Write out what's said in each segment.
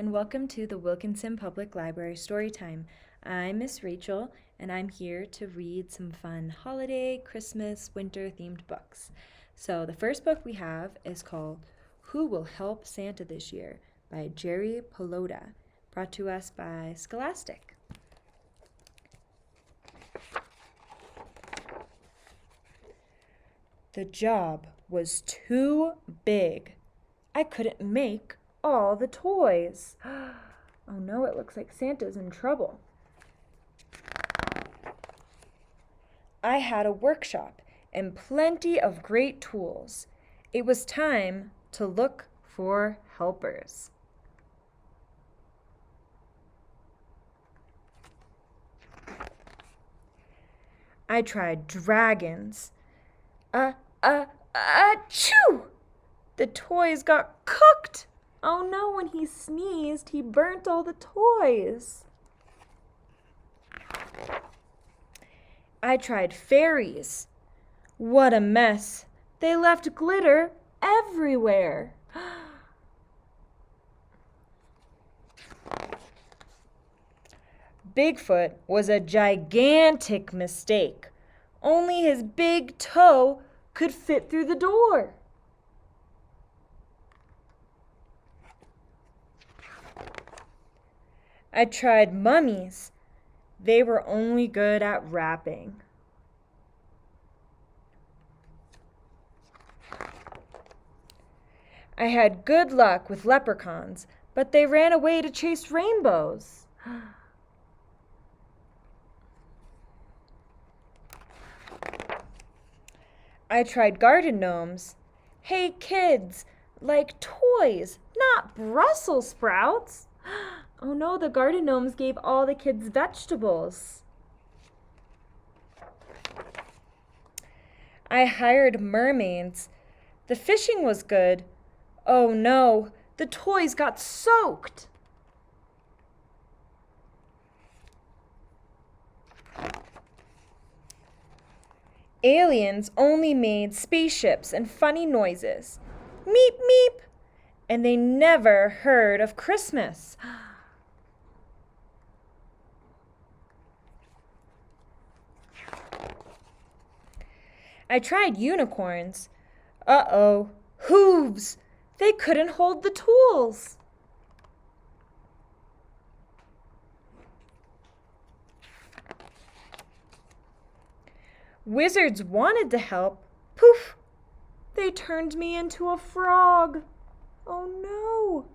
and welcome to the Wilkinson Public Library Storytime. I'm Miss Rachael, and I'm here to read some fun holiday, Christmas, winter-themed books. So the first book we have is called Who Will Help Santa This Year by Jerry Pallota, brought to us by Scholastic. The job was too big. I couldn't make all the toys. Oh no, it looks like Santa's in trouble. I had a workshop and plenty of great tools. It was time to look for helpers. I tried dragons. Achoo! The toys got cooked. Oh no, when he sneezed, he burnt all the toys. I tried fairies. What a mess. They left glitter everywhere. Bigfoot was a gigantic mistake. Only his big toe could fit through the door. I tried mummies. They were only good at wrapping. I had good luck with leprechauns, but they ran away to chase rainbows. I tried garden gnomes. Hey kids, like toys, not Brussels sprouts. Oh no, the garden gnomes gave all the kids vegetables. I hired mermaids. The fishing was good. Oh no, the toys got soaked. Aliens only made spaceships and funny noises. Meep, meep. And they never heard of Christmas. I tried unicorns. Uh-oh, hooves! They couldn't hold the tools. Wizards wanted to help. Poof! They turned me into a frog. Oh no!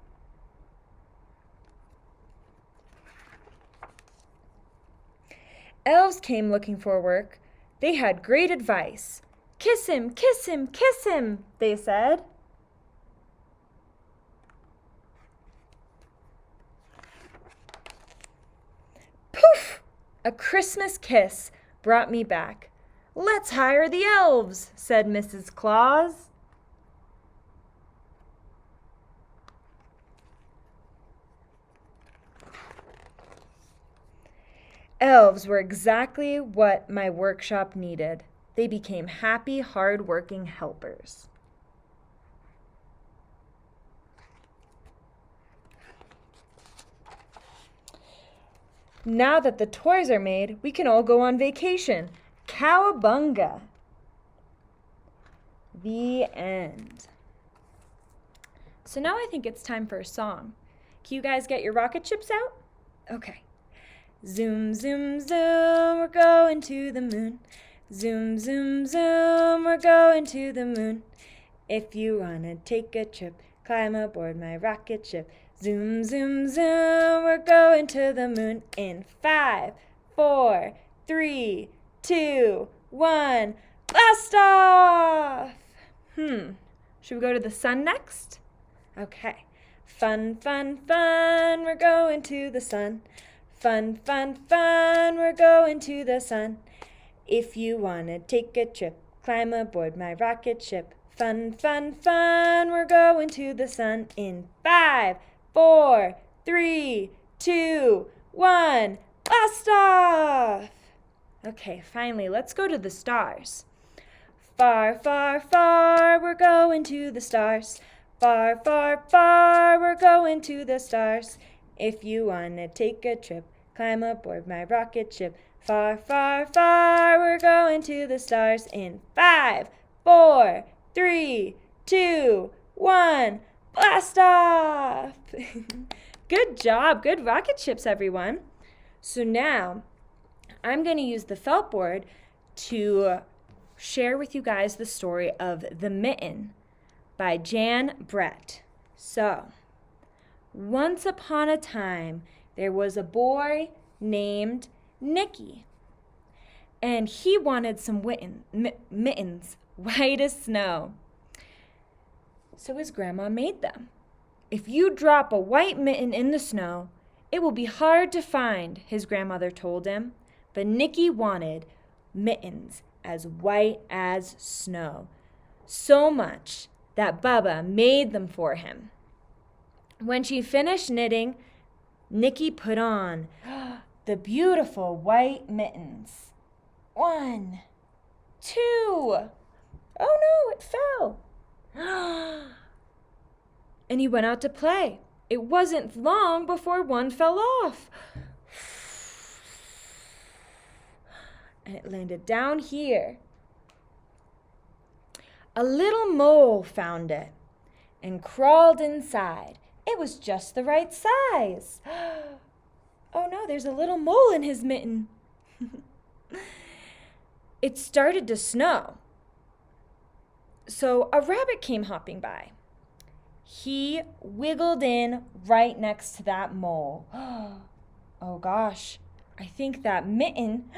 Elves came looking for work. They had great advice. Kiss him, kiss him, kiss him, they said. Poof! A Christmas kiss brought me back. Let's hire the elves, said Mrs. Claus. Elves were exactly what my workshop needed. They became happy, hard-working helpers. Now that the toys are made, we can all go on vacation. Cowabunga! The end. So now I think it's time for a song. Can you guys get your rocket ships out? Okay. Zoom, zoom, zoom, we're going to the moon. Zoom, zoom, zoom, we're going to the moon. If you wanna take a trip, climb aboard my rocket ship. Zoom, zoom, zoom, we're going to the moon in 5, 4, 3, 2, 1. Blast off! Should we go to the sun next? Okay. Fun, fun, fun, we're going to the sun. Fun, fun, fun, we're going to the sun. If you wanna take a trip, climb aboard my rocket ship. Fun, fun, fun, we're going to the sun in 5, 4, 3, 2, 1. Blast off! Okay, finally, let's go to the stars. Far, far, far, we're going to the stars. Far, far, far, we're going to the stars. If you wanna take a trip, climb aboard my rocket ship. Far, far, far, we're going to the stars in 5, 4, 3, 2, 1. Blast off! Good job. Good rocket ships, everyone. So now I'm going to use the felt board to share with you guys the story of The Mitten by Jan Brett. So, once upon a time, there was a boy named Nicky, and he wanted some mittens, white as snow. So his grandma made them. If you drop a white mitten in the snow, it will be hard to find, his grandmother told him. But Nicky wanted mittens as white as snow, so much that Bubba made them for him. When she finished knitting, Nicky put on the beautiful white mittens. 1, 2. Oh no, it fell. And he went out to play. It wasn't long before one fell off. And it landed down here. A little mole found it and crawled inside. It was just the right size. Oh no, there's a little mole in his mitten. It started to snow. So a rabbit came hopping by. He wiggled in right next to that mole. Oh gosh, I think that mitten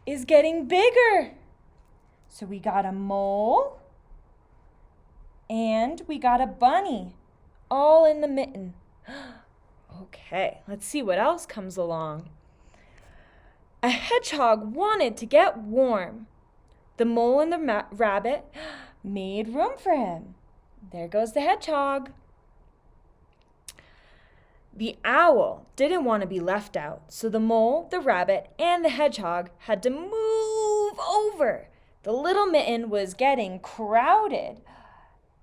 is getting bigger. So we got a mole and we got a bunny all in the mitten. Okay, let's see what else comes along. A hedgehog wanted to get warm. The mole and the rabbit made room for him. There goes the hedgehog. The owl didn't want to be left out, so the mole, the rabbit, and the hedgehog had to move over. The little mitten was getting crowded.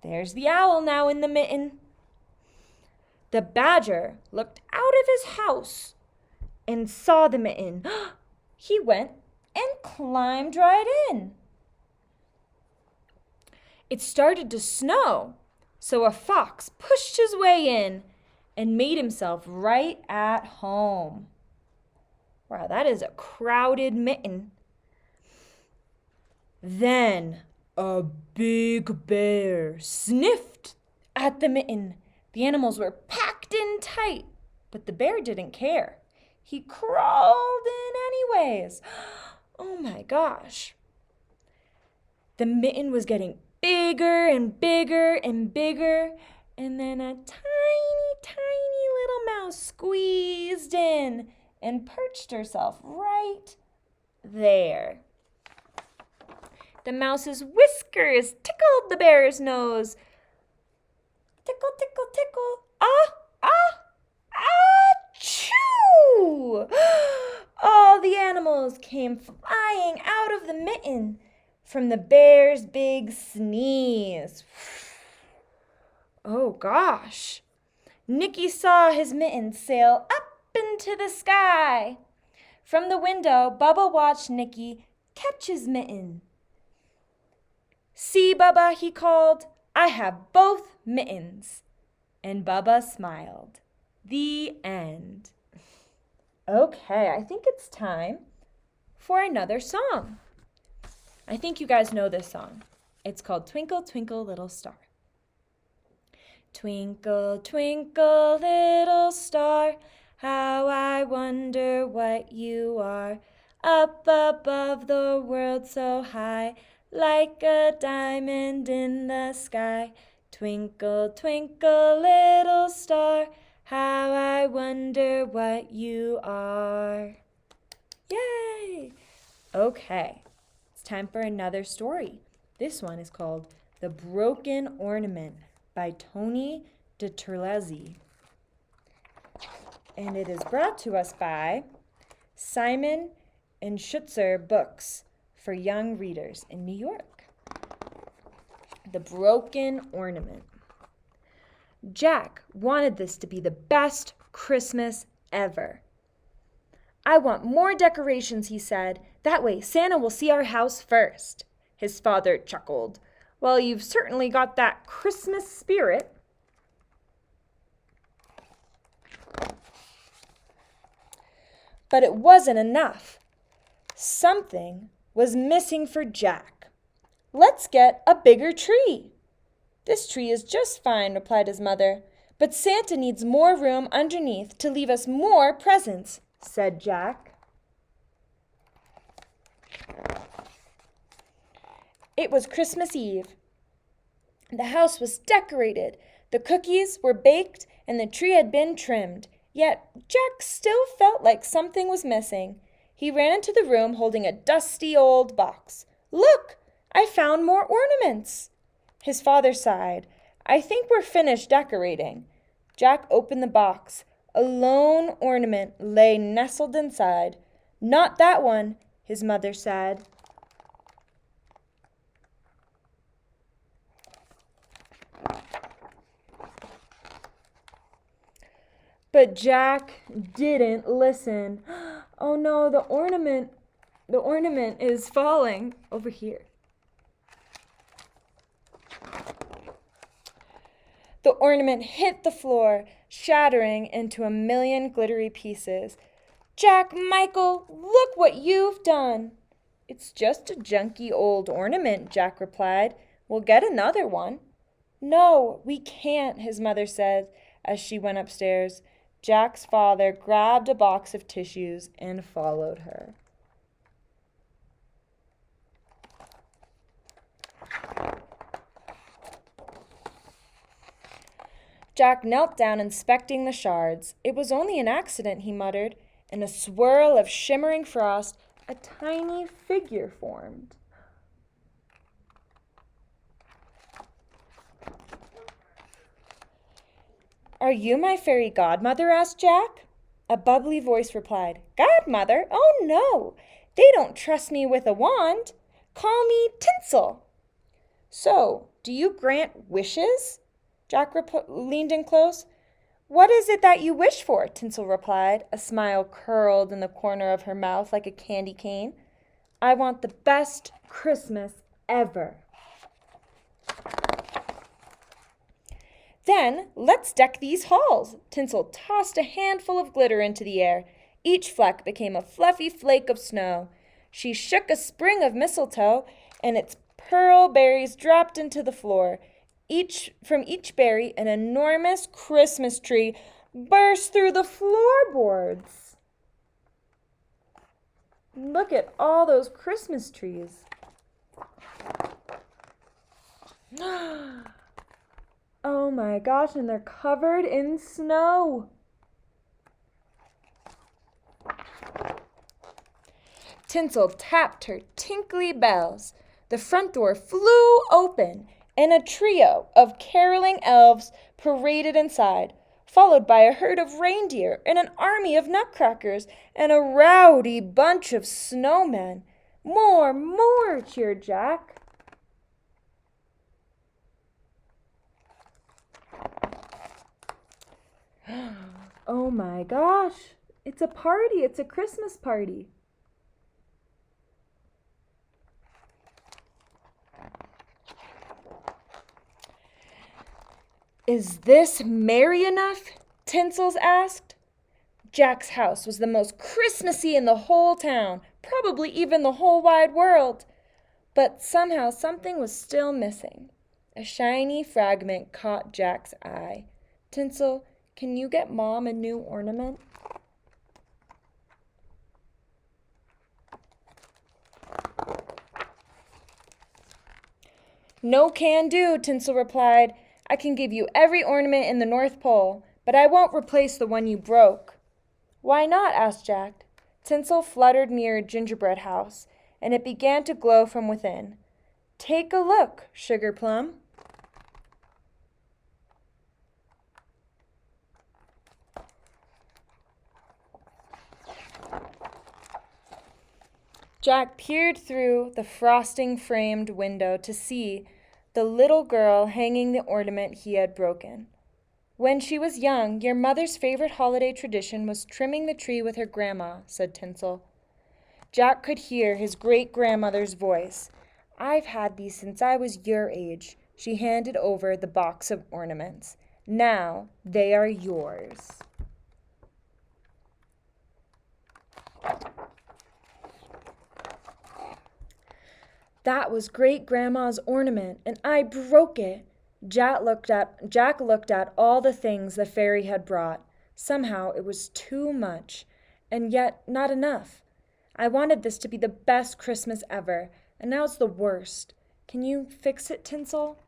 There's the owl now in the mitten. The badger looked out of his house and saw the mitten. He went and climbed right in. It started to snow, so a fox pushed his way in and made himself right at home. Wow, that is a crowded mitten. Then a big bear sniffed at the mitten. The animals were packed in tight, but the bear didn't care. He crawled in anyways. Oh my gosh. The mitten was getting bigger and bigger and bigger, and then a tiny, tiny little mouse squeezed in and perched herself right there. The mouse's whiskers tickled the bear's nose. Tickle, tickle, tickle. Ah, ah, achoo! All the animals came flying out of the mitten from the bear's big sneeze. Oh gosh. Nicky saw his mitten sail up into the sky. From the window, Bubba watched Nicky catch his mitten. See, Bubba, he called, I have both mittens. And Bubba smiled. The end. Okay, I think it's time for another song. I think you guys know this song. It's called Twinkle, Twinkle, Little Star. Twinkle, twinkle, little star, how I wonder what you are. Up above the world so high, like a diamond in the sky. Twinkle, twinkle, little star, how I wonder what you are. Yay! Okay, it's time for another story. This one is called The Broken Ornament by DiTerlizzi. And it is brought to us by Simon and Schutzer Books for young readers in New York. The Broken Ornament. Jack wanted this to be the best Christmas ever. "I want more decorations," he said. "That way Santa will see our house first." His father chuckled. "Well, you've certainly got that Christmas spirit." But it wasn't enough. Something was missing for Jack. "Let's get a bigger tree." "This tree is just fine," replied his mother. "But Santa needs more room underneath to leave us more presents," said Jack. It was Christmas Eve. The house was decorated, the cookies were baked, and the tree had been trimmed. Yet Jack still felt like something was missing. He ran into the room holding a dusty old box. "Look, I found more ornaments." His father sighed. "I think we're finished decorating." Jack opened the box. A lone ornament lay nestled inside. "Not that one," his mother said. But Jack didn't listen. "Oh no, the ornament is falling over here." The ornament hit the floor, shattering into a million glittery pieces. "Jack, Michael, look what you've done." "It's just a junky old ornament," Jack replied. "We'll get another one." "No, we can't," his mother said as she went upstairs. Jack's father grabbed a box of tissues and followed her. Jack knelt down inspecting the shards. "It was only an accident," he muttered. In a swirl of shimmering frost, a tiny figure formed. "Are you my fairy godmother?" asked Jack. A bubbly voice replied, "Godmother? Oh no, they don't trust me with a wand. Call me Tinsel." "So, do you grant wishes?" Jack leaned in close. "What is it that you wish for?" Tinsel replied. A smile curled in the corner of her mouth like a candy cane. "I want the best Christmas ever." "Then let's deck these halls." Tinsel tossed a handful of glitter into the air. Each fleck became a fluffy flake of snow. She shook a sprig of mistletoe, and its pearl berries dropped into the floor. From each berry, an enormous Christmas tree burst through the floorboards. Look at all those Christmas trees. Oh my gosh, and they're covered in snow. Tinsel tapped her tinkly bells. The front door flew open, and a trio of caroling elves paraded inside, followed by a herd of reindeer and an army of nutcrackers and a rowdy bunch of snowmen. "More, more," cheered Jack. Oh my gosh, it's a party, it's a Christmas party. "Is this merry enough?" Tinsel asked. Jack's house was the most Christmassy in the whole town, probably even the whole wide world. But somehow something was still missing. A shiny fragment caught Jack's eye. "Tinsel, can you get Mom a new ornament?" "No can do," Tinsel replied. "I can give you every ornament in the North Pole, but I won't replace the one you broke." "Why not?" asked Jack. Tinsel fluttered near a gingerbread house, and it began to glow from within. "Take a look, Sugar Plum." Jack peered through the frosting-framed window to see the little girl hanging the ornament he had broken. When she was young, your mother's favorite holiday tradition was trimming the tree with her grandma, said Tinsel. Jack could hear his great-grandmother's voice. I've had these since I was your age. She handed over the box of ornaments. Now they are yours. That was great-grandma's ornament, and I broke it. Jack looked at all the things the fairy had brought. Somehow it was too much, and yet not enough. I wanted this to be the best Christmas ever, and now it's the worst. Can you fix it, Tinsel?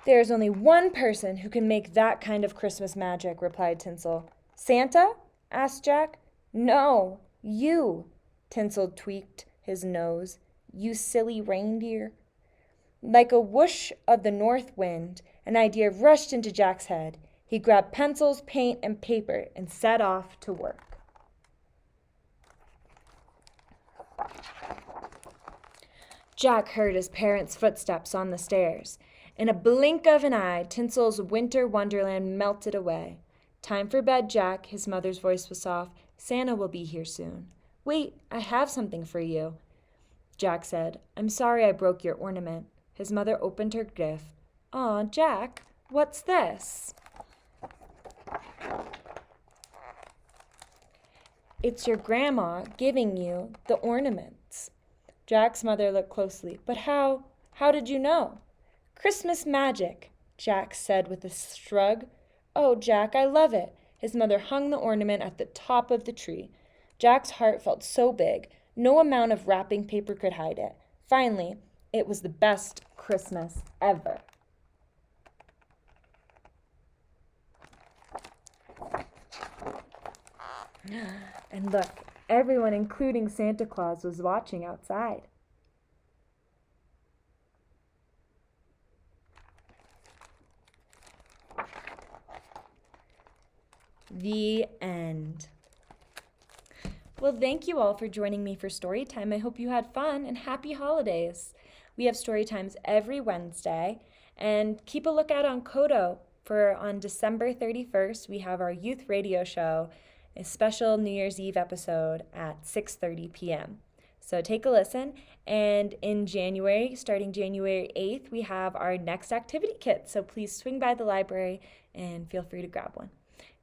There is only one person who can make that kind of Christmas magic, replied Tinsel. Santa? Asked Jack. No, you. Tinsel tweaked his nose. You silly reindeer. Like a whoosh of the north wind, an idea rushed into Jack's head. He grabbed pencils, paint, and paper and set off to work. Jack heard his parents' footsteps on the stairs. In a blink of an eye, Tinsel's winter wonderland melted away. Time for bed, Jack, his mother's voice was soft. Santa will be here soon. Wait, I have something for you, Jack said. I'm sorry I broke your ornament. His mother opened her gift. Aw, Jack, what's this? It's your grandma giving you the ornaments. Jack's mother looked closely. But how did you know? Christmas magic, Jack said with a shrug. Oh, Jack, I love it. His mother hung the ornament at the top of the tree. Jack's heart felt so big, no amount of wrapping paper could hide it. Finally, it was the best Christmas ever. And look, everyone, including Santa Claus, was watching outside. The end. Well, thank you all for joining me for story time. I hope you had fun and happy holidays. We have story times every Wednesday, and keep a lookout on Kodo for on December 31st, we have our youth radio show, a special New Year's Eve episode at 6:30 p.m. So take a listen, and in January, starting January 8th, we have our next activity kit, so please swing by the library and feel free to grab one.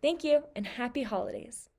Thank you, and happy holidays.